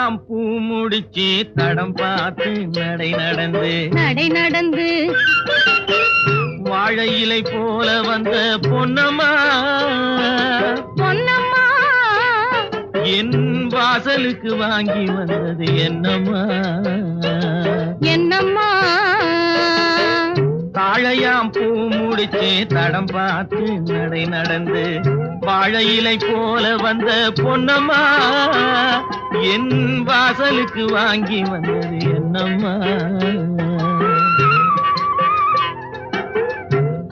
தாழையாம் பூ முடிச்சு தடம் பார்த்து நடை நடந்து வாழை இலை போல வந்த பொன்னம்மா என் வாசலுக்கு வாங்கி வந்தது என்னம்மா தாழையாம் பூ முடிச்சு தடம் பார்த்து நடை நடந்து வாழை இலை போல வந்த பொன்னம்மா என் வாசலுக்கு வாங்கி வந்தது என்னம்மா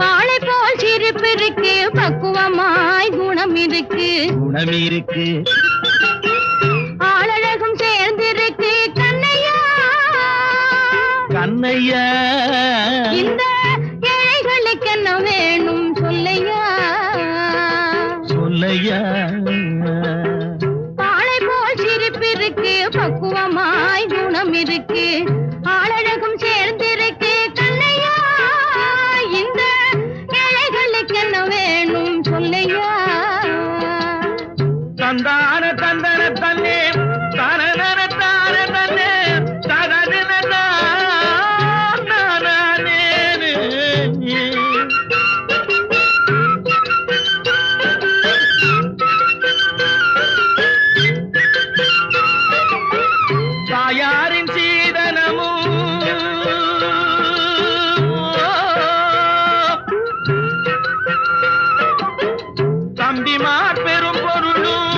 காளை போல் சிரிப்பு இருக்கு பக்குவமாய் குணம் இருக்கு ஆளழகும் சேர்ந்திருக்கு கண்ணையா இந்த ஏழைகளுக்கு என்ன வேணும் சொல்லையா காளை போல் சிரிப்பு இருக்கு பக்குவமாய் குணம் இருக்கு ஆளழகும் சேர்ந்திருக்கு கண்ணையா இந்த ஏழைகளுக்கு என்ன வேணும் சொல்லையா தந்தான தந்தன தன்னே தனதன தான தன்னே தனதன தாயாரின் சீதனமும் தம்பிமார் பெரும் பொருளும்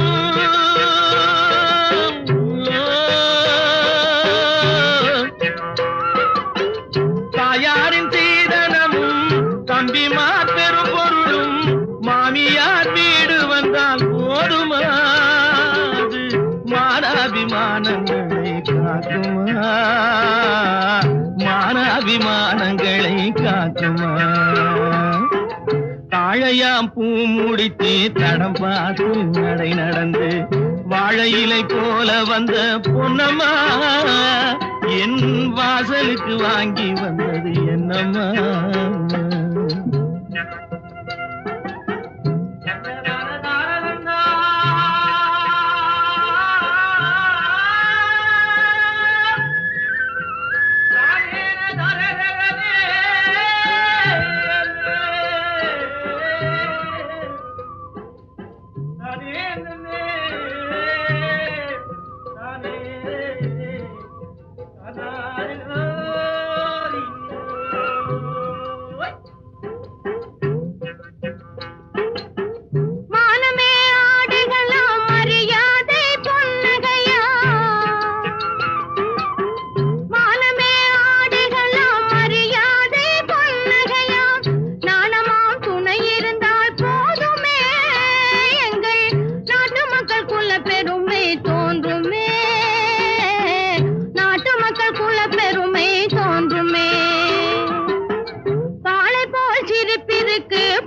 தாயாரின் சீதனமும் தம்பிமார் பெரும் பொருளும் மாமியார் வீடு வந்தால் போதுமாது மானாபிமானங்களை காக்குமா தாழையாம் பூ முடித்து தடம் பார்த்து நடை நடந்து வாழை இலை போல வந்த பொன்னம்மா என் வாசலுக்கு வாங்கி வந்தது என்னம்மா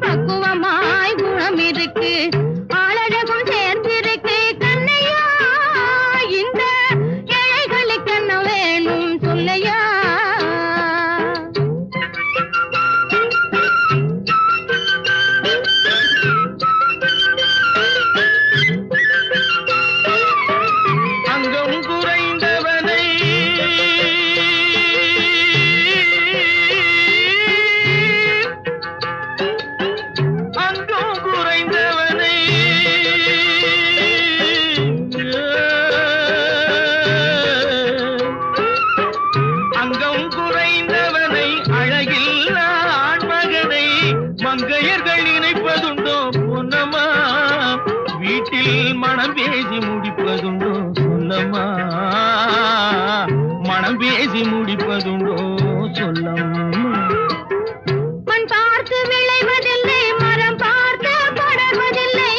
பக்குவமாய் குணம் இருக்கு ஆளழகும் சேர்ந்திருக்கு கண்ணையா இந்த ஏழைகளுக்கு என்ன வேணும் சொல்லையா அங்கம் குறைந்தவனை அழகில் ஆண்மகனை மங்கையர்கள் நினைப்பதுண்டோ பொன்னம்மா வீட்டில் மனம் பேசி முடிப்பதுண்டோ சொல்லம்மா மனம் பேசி முடிப்பதுண்டோ சொல்லம்மா மண் பார்த்து விளைவதில்லை மரம் பார்த்து படர்வதில்லை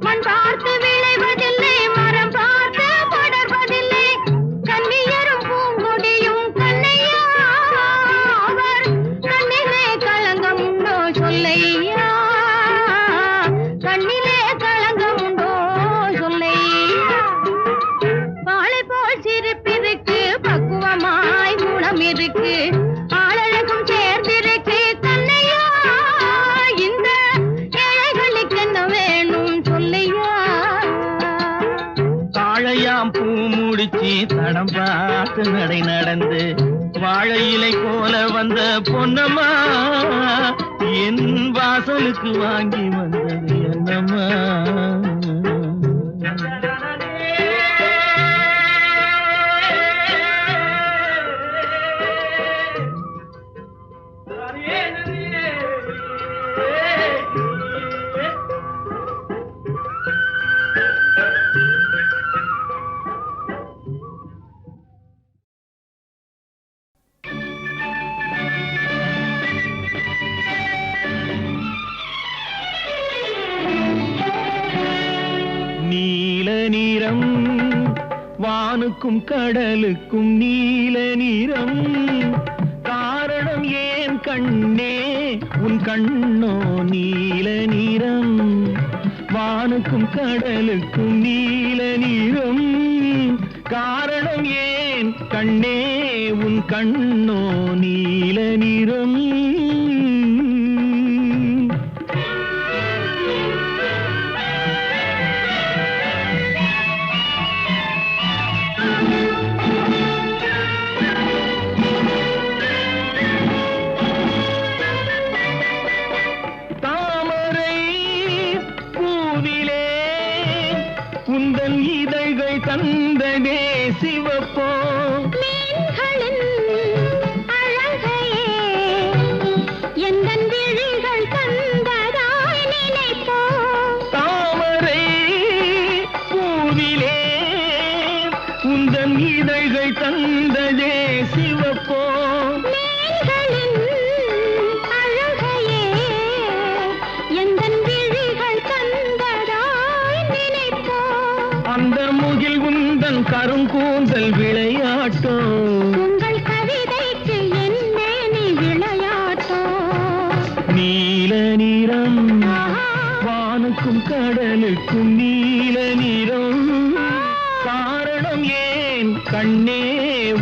மண் பார்த்து விளைவதில்லை மரம் பார்த்து படர்வதில்லை கண்ணியரும் பூங்கொடியும் கண்ணையா அவர் கண்ணிலே களங்கம் உண்டோ சொல்லையா கண்ணிலே களங்கம் உண்டோ சொல்லையா வாழை போல் சிரிப்பிருக்கு பக்குவமாய் வானம் பார்த்து நடை நடந்து வாழை இலை போல வந்த பொன்னம்மா என் வாசலுக்கு வாங்கி வந்தது என்னம்மா. நீலம் வானுக்கும் கடலுக்கும் நீல நிறம் காரணம் ஏன் கண்ணே உன் கண்ணோ நீல நிறம் வானுக்கும் கடலுக்கும் நீல நிறம் காரணம் ஏன் கண்ணே உன் கண்ணோ நீல நிறம். உந்தன் இதழ்கள் தந்ததே சிவப்போ மீன்களின் அழகையே எந்தன் விழிகள் தந்ததாய் நினைப்போ தாமரை பூவிலே உந்தன் இதழ்கள் தந்ததே சிவப்போ மீன்களின் அழகையே எந்தன் விழிகள் தந்ததாய் நினைப்போ அந்த முகில் உந்தன் கருங்கூந்தல் விளையாட்டோ உங்கள் கவிதைக்கு என்ன நீ விளையாட்டோ நீல நிறம் வானுக்கும் கடலுக்கும் நீல நிறம் காரணம் ஏன் கண்ணே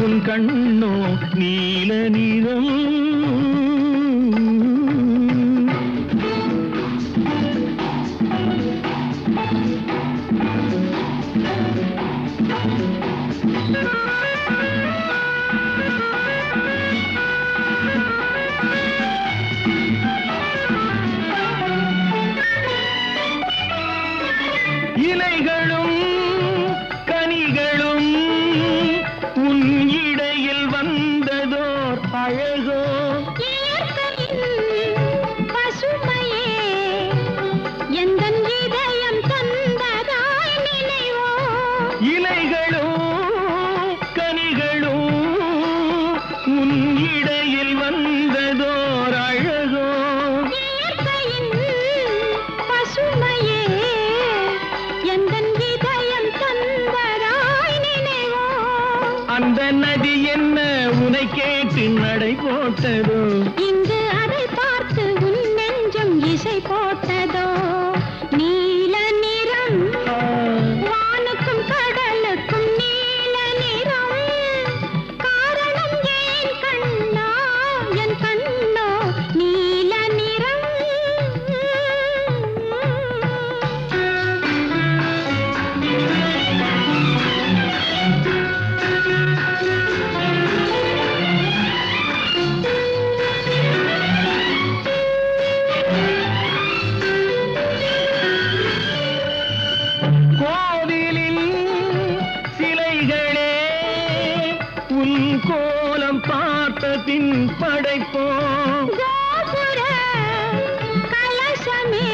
உன் கண்ணோ நீல நிறம். இலைகளும் கனிகளும் உன் இடையில் வந்ததோர் அழகோ பசுமையே எந்தன் இதயம் தந்ததாய் நினைவோ இலைகளும் கனிகளும் உன் இடையில் வந்ததோர் அழகோ பசுமையே எந்தன் இதயம் தந்ததாய் நினைவோ அந்த நதி என்ன உனை கேட்டு நடை போட்டதோ இங்கு அதை பார்த்து உன் நெஞ்சம் இசை போட்டதோ நீல நிறம் வானுக்கும் கடலுக்கும் நீல நிறம் காரணம் ஏன் கண்ணா என் கண்ணோ நீல நிறம். கோவிலின் சிலைகளே உன் கோலம் பார்த்த பின் படைப்போ கோபுர கலசமே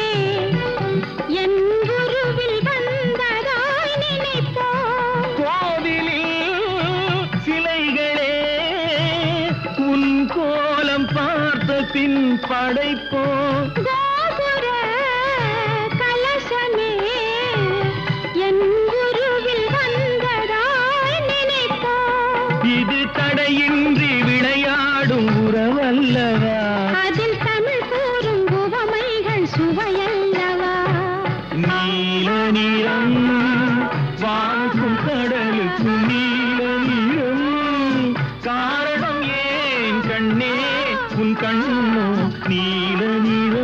என் குருவில் வந்ததாய் நினைப்போ கோவிலில் சிலைகளே உன் கோலம் பார்த்த பின் படைப்போ கோபுர கலசமே என் குருவில் வந்ததாய் நினைப்போ இது தடையின்றி விளையாடும் உறவல்லவா அதில் தமிழ் கூறும் உவமைகள் சுவையல்லவா நீல நிறம் வானுக்கும் கடலுக்கும் நீல நிறம் காரணம் ஏன் கண்ணே உன் கண்ணோ நீல நிறம்.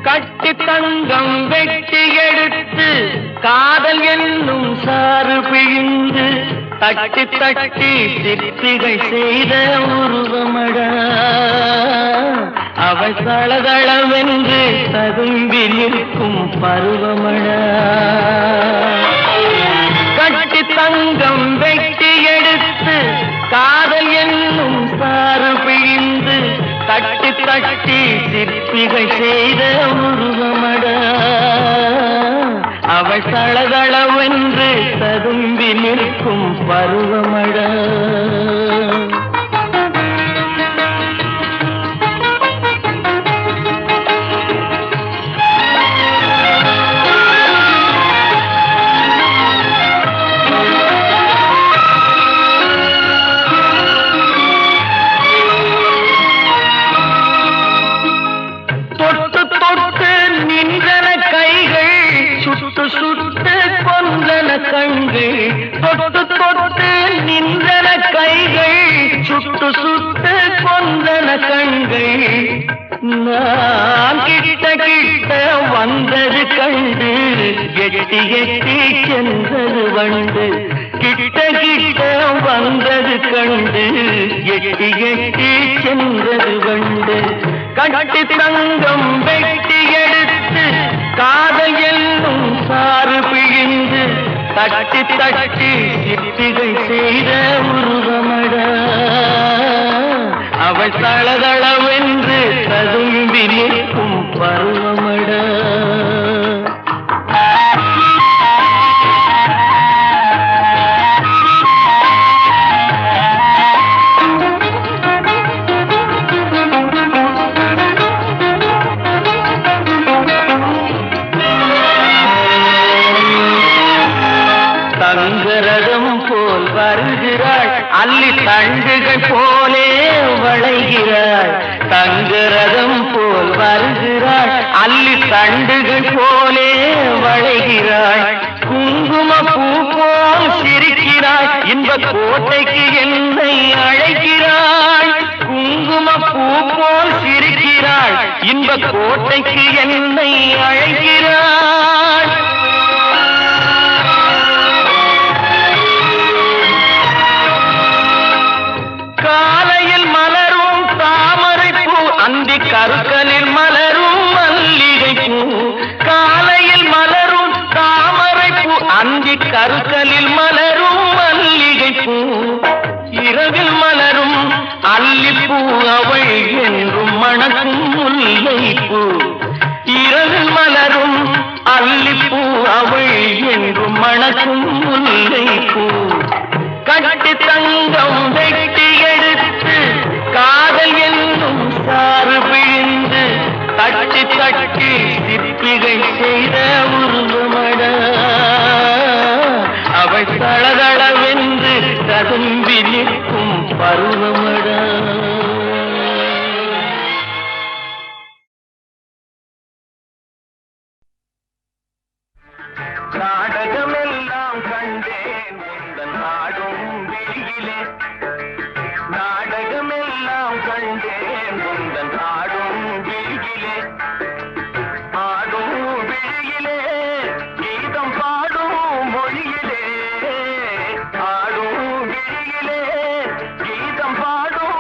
கட்டி தங்கம் வெட்டி எடுத்து காதல் என்னும் சாறு பிழிந்து தட்டி தட்டி சிற்பிகை செய்த உருவமடா அவள் தளதளவென்று ததும்பி நிற்கும் பருவமடா கட்டி தங்கம் வெட்டி எடுத்து காதல் என்னும் சாறு பிழிந்து தட்டி தட்டி சிற்பிகை செய்த உருவமடா அவள் தளதளவென்று ததும்பி நிற்கும் பருவமடா சுட்டு கொன்றன கண்கள் தொட்டு தொட்டு நின்றன கைகள் சுட்டு சுட்டு கொன்றன கண்கள் நான் கிட்ட கிட்ட வந்தது கண்டு எட்டி எட்டி சென்றது வண்டு கிட்ட கிட்ட வந்தது கண்டு எட்டி எட்டி சென்றது வண்டு கட்டி தங்கம் வெட்டி எடுத்து காதல் என்னும் சாறு பிழிந்து தட்டி தட்டி சிற்பிகை செய்த உருவமடா அவள் தளதளவென்று ததும்பி நிற்கும் பருவமடா தங்கரதம் போல் வருகிறாள் அல்லி தண்டுகள் போலே வளைகிறாள் தங்கரதம் போல் வருகிறாள் அல்லி தண்டுகள் போலே வளைகிறாள் குங்கும பூ போல் சிரிக்கிறாள் இன்ப கோட்டைக்கு என்னை அழைக்கிறாள் குங்கும பூ போல் சிரிக்கிறாள் இன்ப கோட்டைக்கு என்னை அழைக்கிறாள் காலையில் மலரும் தாமரை பூ அந்தி கருக்கலில் மலரும் மல்லிகை பூ காலையில் மலரும் தாமரை பூ அந்தி கருக்கலில் மலரும் மல்லிகை பூ இரவில் மலரும் அல்லிப்பூ அவள் என்றும் மணக்கும் முல்லை பூ இரவில் மலரும் அல்லிப்பூ அவள் என்றும் மணக்கும் முல்லை பூ கட்டி தங்கம் வெட்டி எடுத்து காதல் என்னும் சாறு பிழிந்து தட்டி தட்டி சிற்பிகை செய்த உருவமடா அவள் தளதளவென்று ததும்பி நிற்கும் பருவமடா நாடகமெல்லாம் கண்டேன் உந்தன் ஆடும் விழியிலே நாடகமெல்லாம் கண்டேன் உந்தன் ஆடும் விழியிலே ஆடும் விழியிலே கீதம் பாடும் மொழியிலே ஆடும் விழியிலே கீதம் பாடும்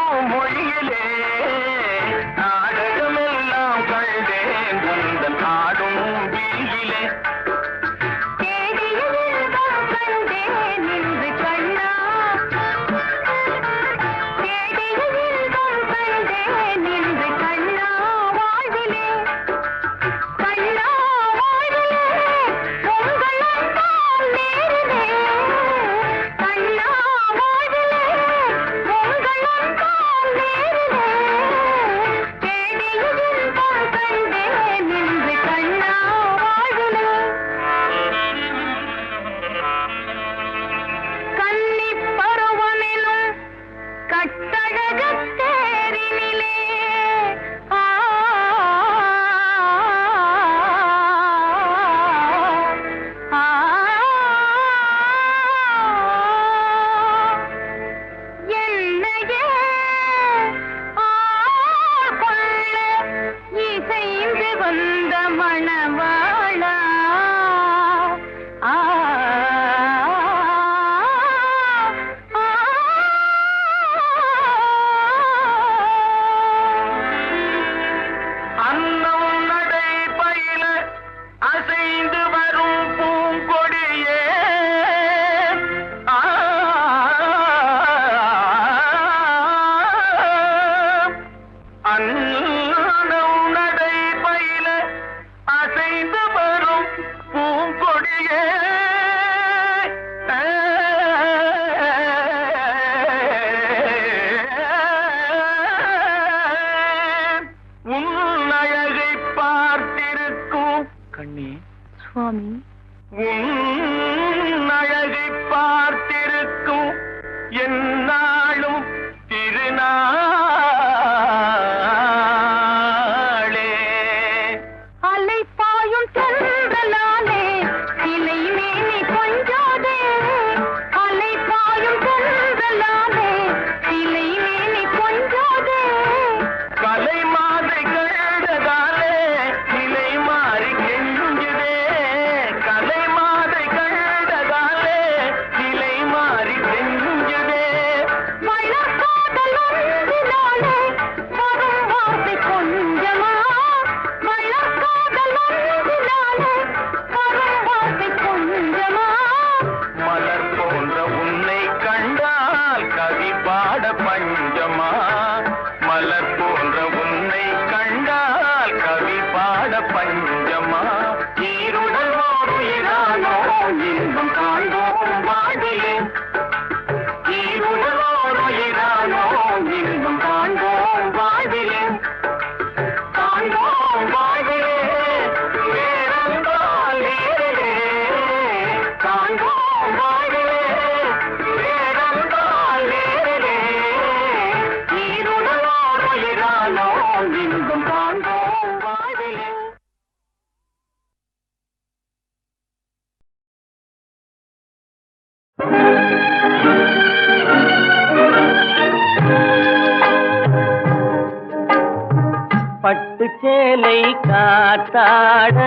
பட்டு சேலை காத்தாட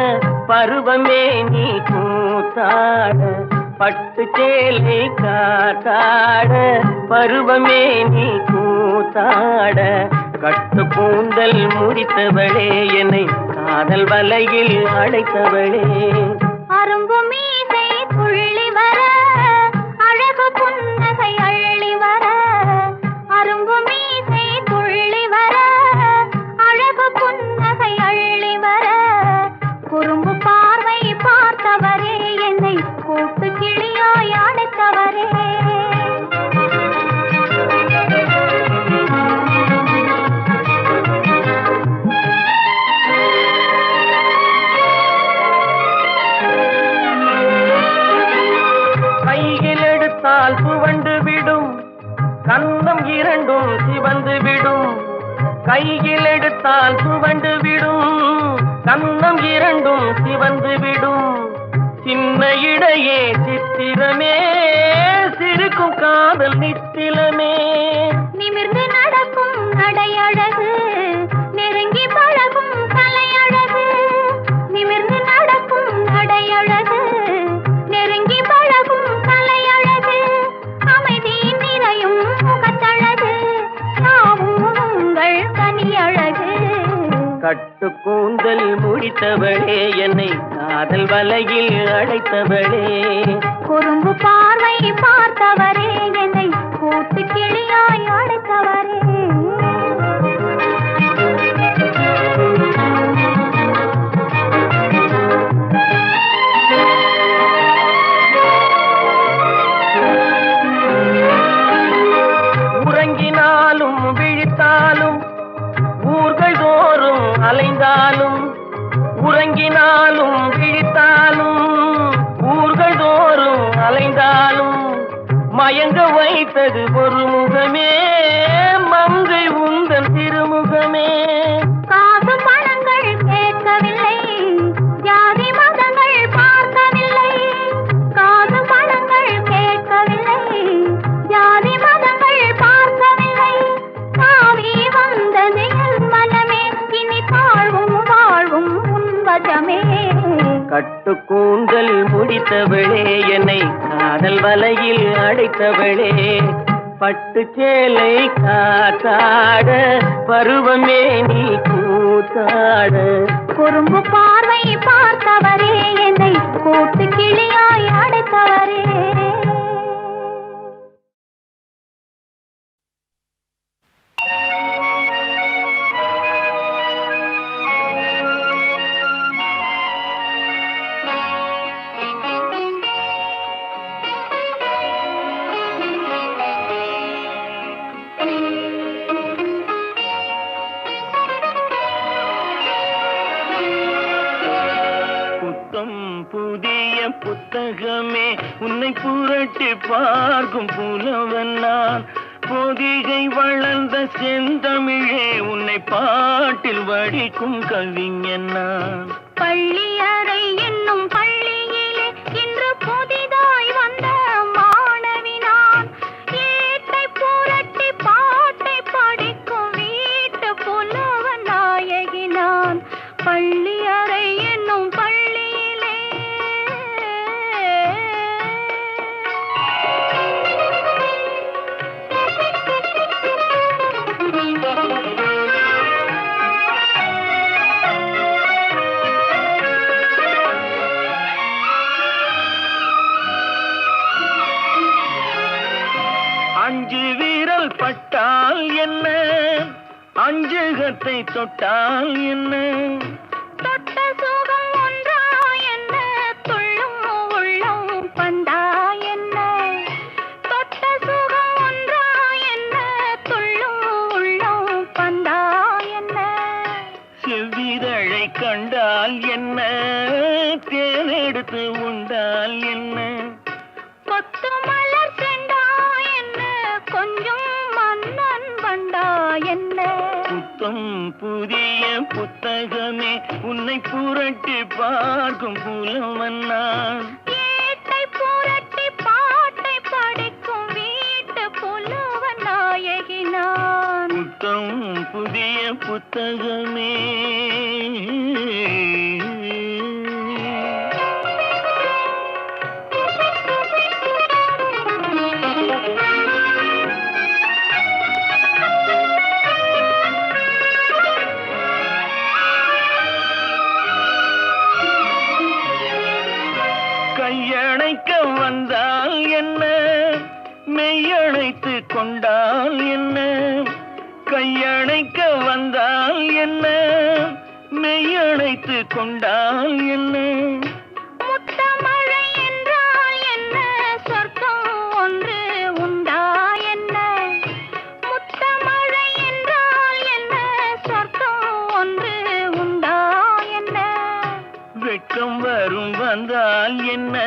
பருவமே நீ கூத்தாட, பட்டு சேலை காத்தாட பருவமே நீ கூத்தாட, கட்டு கூந்தல் முடித்தவளே என்னை காதல் வலையில் அடைத்தவளே. அரும்பு மீசை துள்ளி வர அழகு புன்னகை அள்ளி வர, அரும்பு மீசை துள்ளி வர அழகு புன்னகை அள்ளி வர, குறும்பு பார்வை பார்த்தவரே என்னை கூட்டு கிளியாய் அடைத்தவரே. கையில் எடுத்தால் சுவண்டு விடும் கந்தம் இரண்டும் சிவந்து விடும், கையில் எடுத்தால் சுவண்டு விடும் கந்தம் இரண்டும் சிவந்து விடும், சின்ன இடையே சித்திரமே சிரிக்கும் காதல் நித்திலமே. நிமிர்ந்து நடக்கும் நடையழகு நெருங்கி பழகும் கலையழகு, நிமிர்ந்து நடக்கும் நடையழகு நெருங்கி பழகும் கலையழகு, அமைதியின் நிறையும் முகத்தழகு யாவும் உங்கள் கனியழகு. கட்டு கூந்தல் முடித்தவளே என்னை காதல் வலையில் அடைத்தவளே, குறும்பு பார்வை பார்த்தவரே என்னை கூட்டு கிளியாய் அடைத்தவரே. உறங்கினாலும் விழித்தாலும் ஊர்கள் தோறும் அலைந்தாலும், உறங்கினாலும் விழித்தாலும் ஊர்கள் தோறும் அலைந்தாலும், மயங்க வைத்தது ஒரு முகமே மங்கை உந்தன் திருமுகமே. காசு பணங்கள் கேட்கவில்லை ஜாதி மதங்கள் பார்க்கவில்லை, காசு பணங்கள் கேட்கவில்லை ஜாதி மதங்கள் பார்க்கவில்லை, தாவி வந்தது என் மனமே இனி தாழ்வும் வாழ்வும் உன்வசமே. கட்டு கூந்தல் முடித்தவளே என்னை காதல் வலையில் அடைத்தவளே, பட்டு சேலை காத்தாட பருவமே நீ கூத்தாட, குறும்பு பார்வை பார்த்தவரே என்னை கூட்டு கிளியாய் அடைத்தவரே. புதிய புத்தகமே உன்னை புரட்டி பார்க்கும் புலவன் நான், பொதிகை வளர்ந்த செந்தமிழே உன்னை பாட்டில் வடிக்கும் கவிஞன் நான். பள்ளியறை என்னும் பள்ளியிலே இன்று புதிதாய் வந்த மாணவி நான், ஏட்டை புரட்டி பாட்டை படிக்கும் வீட்டு புலவன் நாயகி நான். பள்ளியறை என்னும் பள்ளியிலே அஞ்சு வீரல் பட்டால் என்ன, அஞ்சுகத்தை தொட்டால் என்ன, தொட்ட சுகம் ஒன்றா என்ன, துள்ளும் உள்ளம் பந்தா என்ன, தொட்ட சுகம் ஒன்றா என்ன, துள்ளும் உள்ளம் பந்தா என்ன, செவ்விதழை கண்டால் என்ன, தேனெடுத்து உண்டால் என்ன, கொத்து மலர் செண்டா என்ன, கொஞ்சம் மன்னன் வண்டா என்ன. புத்தம் புதிய புத்தகமே உன்னை புரட்டி பார்க்கும் புலவன் நான், ஏட்டை புரட்டி பாட்டை படிக்கும் புத்தகமே கையணைக்க வந்தால் என்ன, மெய்யணைத்து கொண்டால் என்ன? கையணைக்க வந்தால் என்ன, மெய்யணைத்து கொண்டால் என்ன? முத்தமழை என்றால் என்ன, சொர்க்கம் ஒன்று உண்டா என்ன? முத்தமழை என்றால் என்ன, சொர்க்கம் ஒன்று உண்டா என்ன? வெட்கம் வரும் வந்தால் என்ன,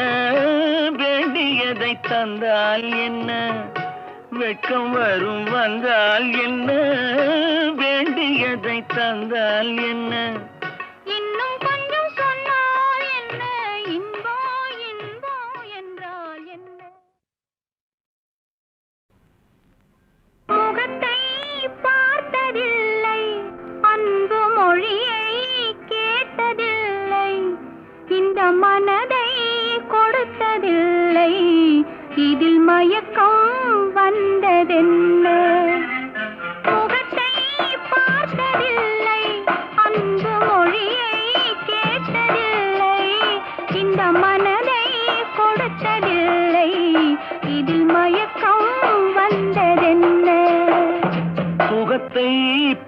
வேண்டியதை தந்தால் என்ன? வெட்கம் வரும் வந்தால் என்ன, வேண்டியதை தந்தால் என்ன? இன்னும் கொஞ்சம் சொன்னால் என்ன, இன்பம் இன்பம் என்றால் என்ன? முகத்தை பார்த்ததில்லை, அன்பு மொழியை கேட்டதில்லை, இந்த மனதை கொடுத்ததில்லை, இதில் மயக்கம் வந்ததென்ன? முகத்தை பார்த்ததில்லை, அன்பு மொழியை கேட்டதில்லை, இந்த மனதை கொடுத்ததில்லை, இதில் மயக்கம் வந்ததென்ன? முகத்தை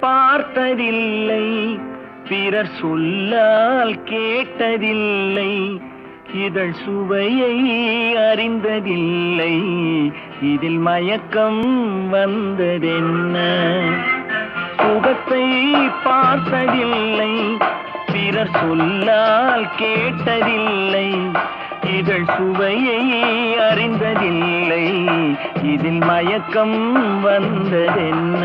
பார்த்ததில்லை, பிறர் சொல்லால் கேட்டதில்லை, இதழ் சுவையை அறிந்ததில்லை, இதில் மயக்கம் வந்ததென்ன? முகத்தை பார்த்ததில்லை, பிறர் சொல்லால் கேட்டதில்லை, இதழ் சுவையை அறிந்ததில்லை, இதில் மயக்கம் வந்ததென்ன?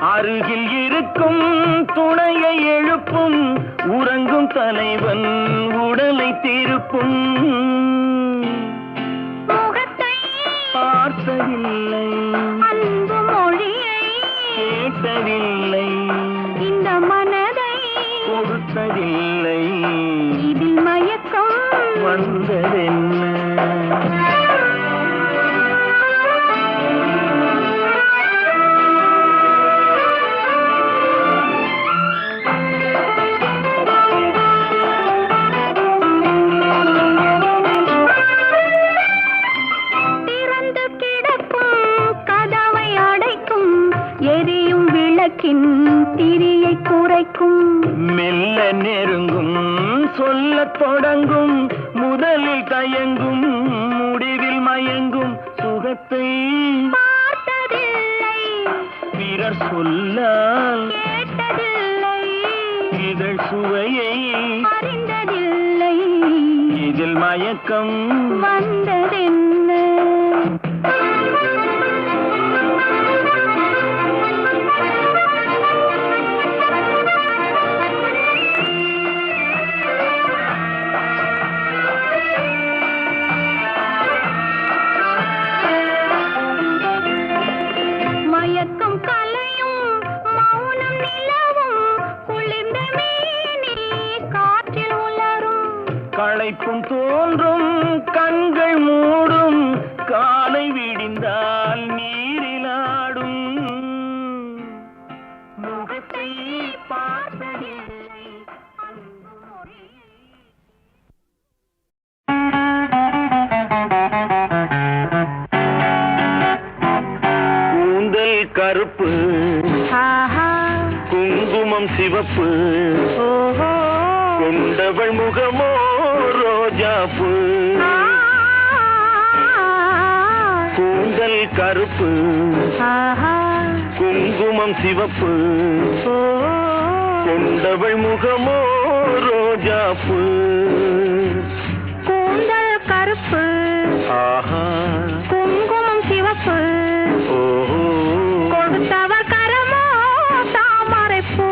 அருகில் இருக்கும் துணையை எழுப்பும், உறங்கும் தலைவன் உடலை திருப்பும். முகத்தை பார்த்ததில்லை, அன்பு மொழியை கேட்டதில்லை, இந்த மனதை கொடுத்ததில்லை, இதில் மயக்கம் வந்ததென்ன? திரியை குறைக்கும், மெல்ல நெருங்கும், சொல்லத் தொடங்கும், முதலில் தயங்கும், முடிவில் மயங்கும், சுகத்தை பார்த்ததில்லை, பிறர் சொல்லால் கேட்டதில்லை, இதழ் சுவையை அறிந்ததில்லை, இதில் மயக்கம் வந்ததென்ன? மயக்கம் கலையும், மௌனம் நிலவும், குளிர்ந்த மேனி காற்றில் உலரும், களைப்பும் தோன்றும், கண்கள் மூடும், காலை விடிந்தால் நீரிலாடும். முகத்தை பார்த்ததில்லை, அன்பு மொழியை. கூந்தல் கருப்பு, குங்குமம் சிவப்பு, கொண்டவள் முகமோ ரோஜாப்பு. கூந்தல் கருப்பு, குங்குமம் சிவப்பு, கொண்டவள் முகமோ ரோஜா பூ கூந்தல் கருப்பு ஆஹா குங்குமம் சிவப்பு ஓஹோ கொடுத்தவர் கரமோ தாமரை பூ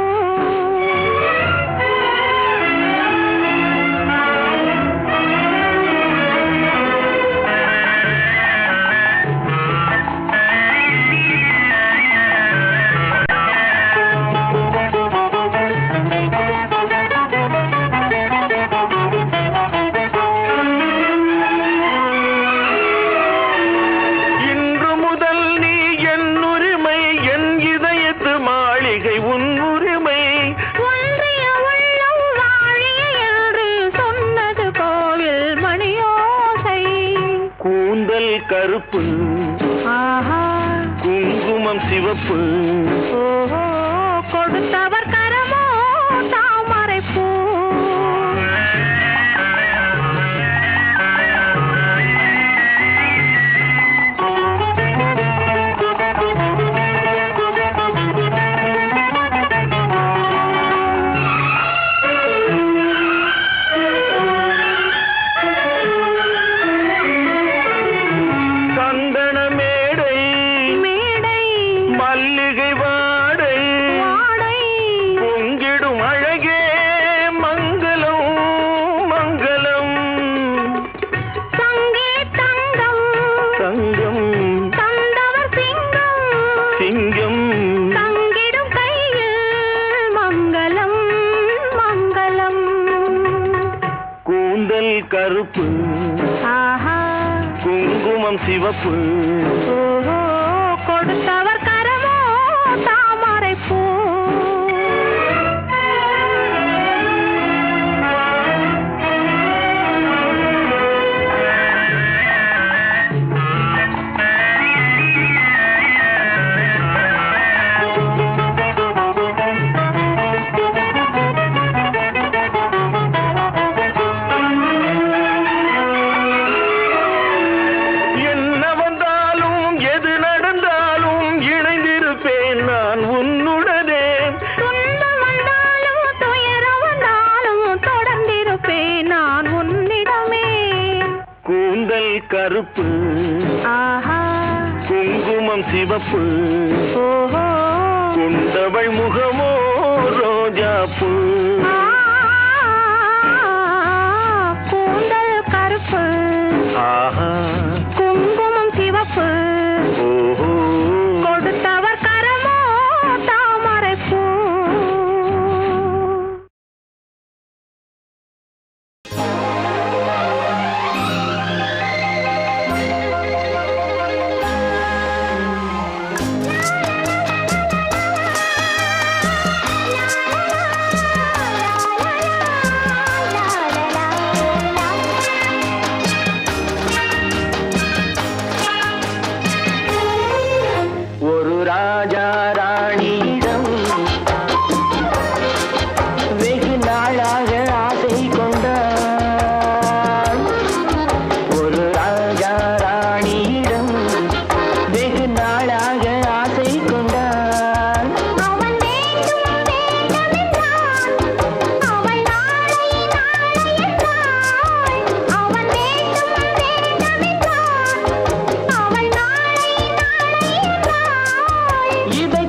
கருப்பு ஆஹா குங்குமம் சிவப்பு ஓஹோ கொடுத்தவர் கரமோ தாமரை பூ கருப்பு ஆஹா குங்குமம் சிவப்பு ஓஹோ கொடுத்தவர் கரமோ தாமரை பூ கருப்பு ஆஹா குங்குமம் சிவப்பு ஓஹோ கொண்டவள் முகமோ ரோஜா பூ கூந்தல் கருப்பு ஆஹா குங்குமம் சிவப்பு ஓஹோ கொடுத்தவர் கரமோ தாமரை பூ இதை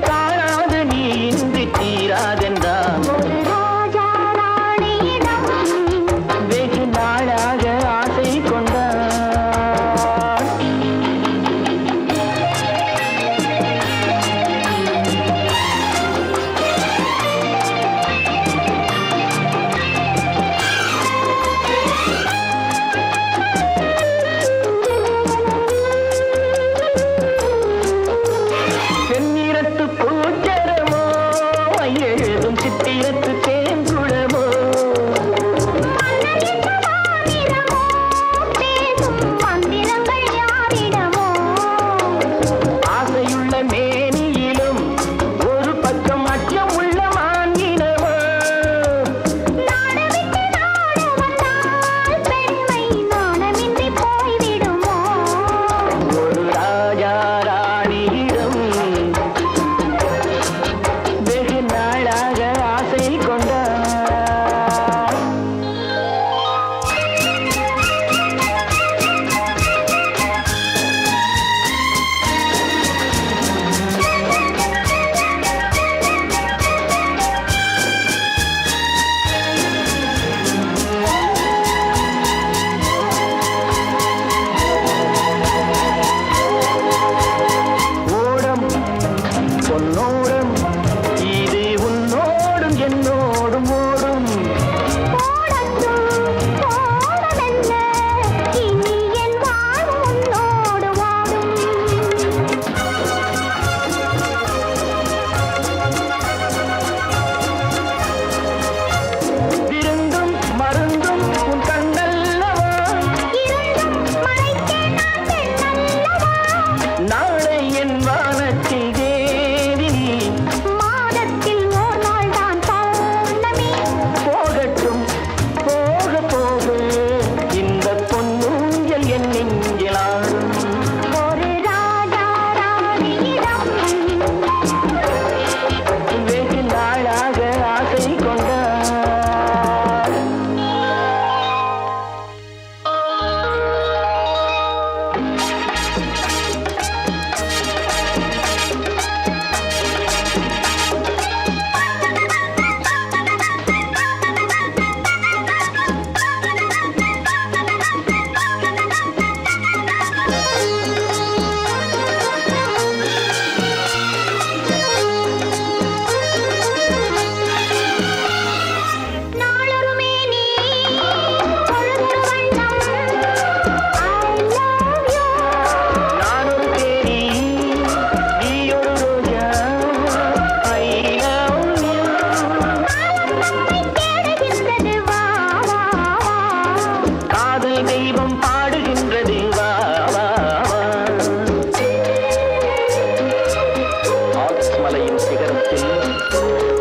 ஆல்ப்ஸ் மலையின் சிகரத்தில்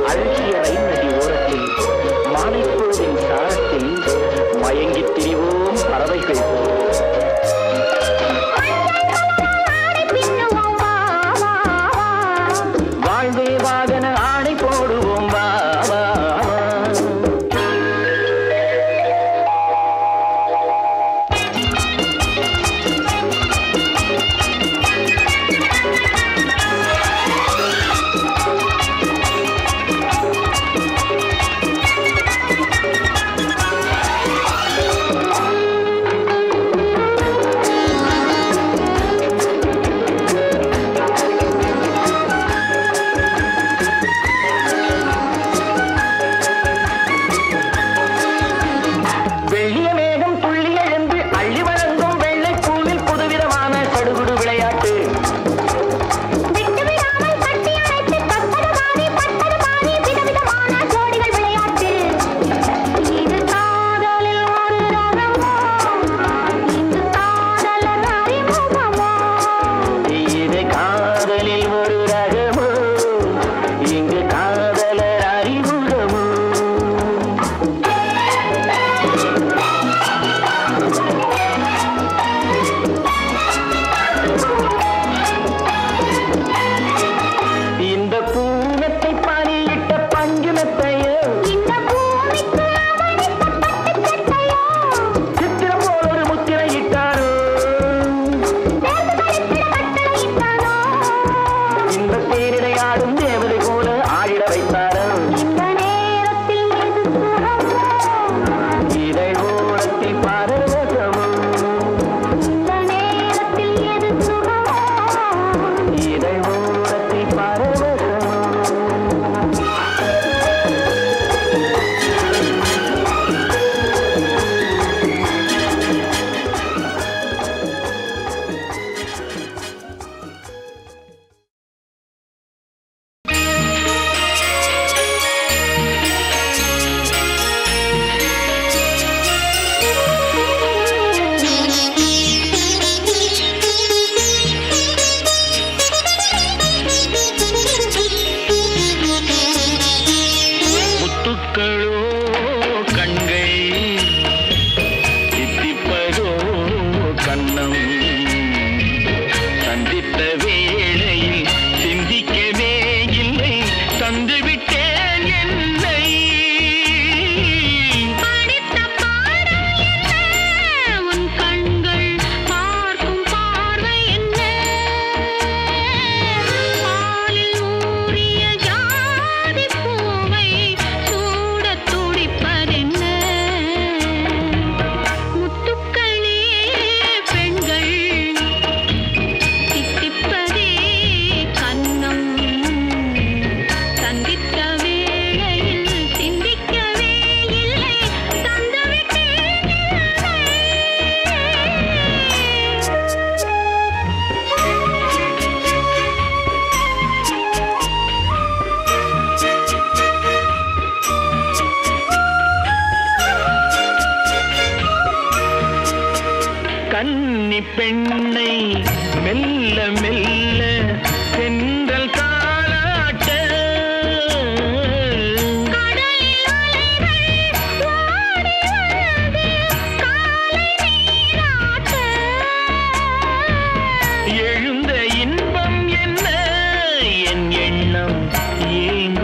அழகிய ரயில் நதி ஓரத்தில் மாலைப்பொழுதின் சாரத்தில் மயங்கித் திரிவோம் பறவைகள் வாழ்வே வாகன ஆணை போடுவோம் வா வா வா. வெள்ளிய மேகம் துள்ளி எழுந்து அள்ளி வழங்கும் வெள்ளை பூவில் புதுவிதமான சடுகுடு விளையாட்டு இது காதலில் ஒரு ரகமோ இங்கு காதலர் அறிமுகமோ இந்த பூனத்தை பாலியிட்ட பஞ்சுனத்தையோ சித்திரம் போல் ஒரு முத்திரையிட்டாரோ இந்த தேரிடை ஆடும் தேவதை போல ஆடிட வைத்தாரோ இதை ஓரத்தில் பரவசமோ இதை ஓரத்தில் பரவசமோ முத்துக்களோ கண்கள் தித்திப்பதோ கண்ணம் சந்தித்த வேளையில் சிந்திக்கவே இல்லை தந்துவிட்டேன் என்னை உன் கண்கள் பார்க்கும் பார்வை என்ன பாலில் ஊறிய ஜாதி பூவை சூடத் துடிப்பதென்ன முத்துக்களே பெண்கள் தித்திப்பதே கன்னம் சந்தித்த வேளையில் சிந்திக்கவே இல்லை தந்துவிட்டேன் கன்னி பெண்ணை மெல்ல மெல்ல சென்றல் தாளாட்ட கடலில் அலைகள் ஓடி வந்து காலை நீராட்ட எழுந்த இன்பம் என்ன என் எண்ணம் ஏன்